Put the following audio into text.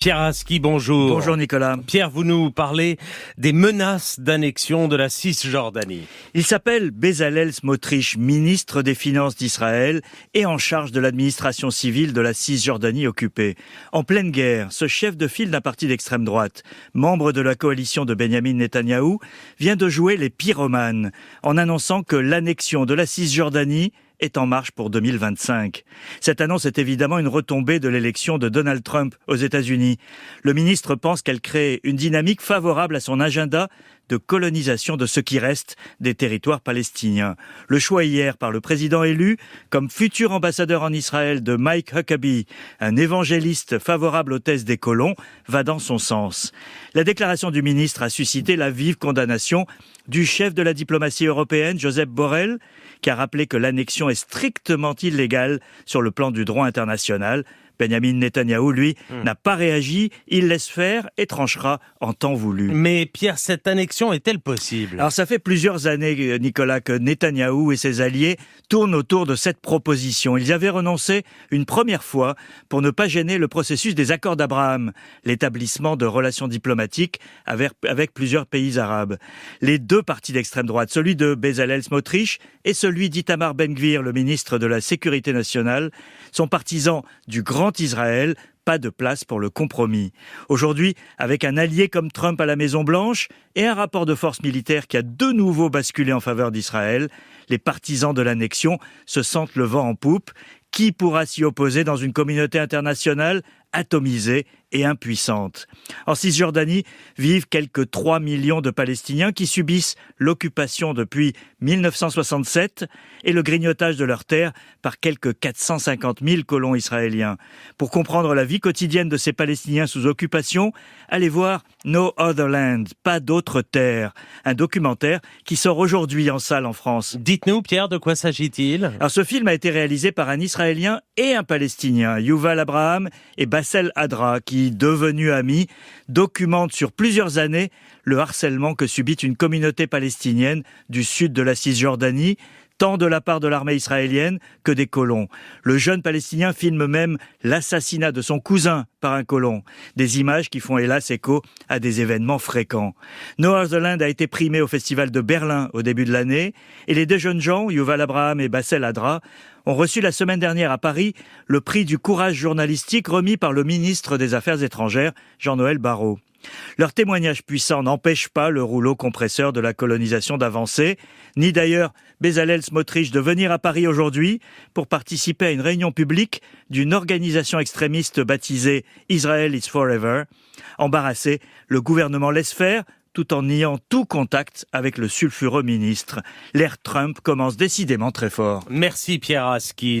Pierre Aski, bonjour. Bonjour Nicolas. Pierre, vous nous parlez des menaces d'annexion de la Cisjordanie. Il s'appelle Bezalel Smotrich, ministre des Finances d'Israël et en charge de l'administration civile de la Cisjordanie occupée. En pleine guerre, ce chef de file d'un parti d'extrême droite, membre de la coalition de Benyamin Netanyahou, vient de jouer les pyromanes en annonçant que l'annexion de la Cisjordanie est en marche pour 2025. Cette annonce est évidemment une retombée de l'élection de Donald Trump aux États-Unis. Le ministre pense qu'elle crée une dynamique favorable à son agenda de colonisation de ce qui reste des territoires palestiniens. Le choix hier par le président élu comme futur ambassadeur en Israël de Mike Huckabee, un évangéliste favorable aux thèses des colons, va dans son sens. La déclaration du ministre a suscité la vive condamnation du chef de la diplomatie européenne, Josep Borrell, qui a rappelé que l'annexion est strictement illégale sur le plan du droit international. Benyamin Netanyahou, lui, n'a pas réagi, il laisse faire et tranchera en temps voulu. Mais Pierre, cette annexion est-elle possible ? Alors ça fait plusieurs années, Nicolas, que Netanyahou et ses alliés tournent autour de cette proposition. Ils y avaient renoncé une première fois pour ne pas gêner le processus des accords d'Abraham, l'établissement de relations diplomatiques avec plusieurs pays arabes. Les deux partis d'extrême droite, celui de Bezalel Smotrich et celui d'Itamar Ben-Gvir, le ministre de la Sécurité nationale, sont partisans du grand Israël, pas de place pour le compromis. Aujourd'hui, avec un allié comme Trump à la Maison-Blanche et un rapport de force militaire qui a de nouveau basculé en faveur d'Israël, les partisans de l'annexion se sentent le vent en poupe. Qui pourra s'y opposer dans une communauté internationale atomisée et impuissante ? En Cisjordanie vivent quelques 3 millions de Palestiniens qui subissent l'occupation depuis 1967 et le grignotage de leurs terres par quelques 450 000 colons israéliens. Pour comprendre la vie quotidienne de ces Palestiniens sous occupation, allez voir No Other Land, pas d'autre terre, un documentaire qui sort aujourd'hui en salle en France. Dites-nous, Pierre, de quoi s'agit-il ? Alors, ce film a été réalisé par un Israélien et un Palestinien, Yuval Abraham et Bassel Adra, qui, devenus amis, documentent sur plusieurs années le harcèlement que subit une communauté palestinienne du sud de la Cisjordanie, tant de la part de l'armée israélienne que des colons. Le jeune Palestinien filme même l'assassinat de son cousin par un colon. Des images qui font hélas écho à des événements fréquents. No Other Land a été primé au Festival de Berlin au début de l'année et les deux jeunes gens, Yuval Abraham et Bassel Adra, ont reçu la semaine dernière à Paris le prix du courage journalistique remis par le ministre des Affaires étrangères, Jean-Noël Barrot. Leur témoignage puissant n'empêche pas le rouleau compresseur de la colonisation d'avancer, ni d'ailleurs Bezalel Smotrich de venir à Paris aujourd'hui pour participer à une réunion publique d'une organisation extrémiste baptisée Israel is Forever. Embarrassé, le gouvernement laisse faire tout en niant tout contact avec le sulfureux ministre. L'ère Trump commence décidément très fort. Merci Pierre Aski.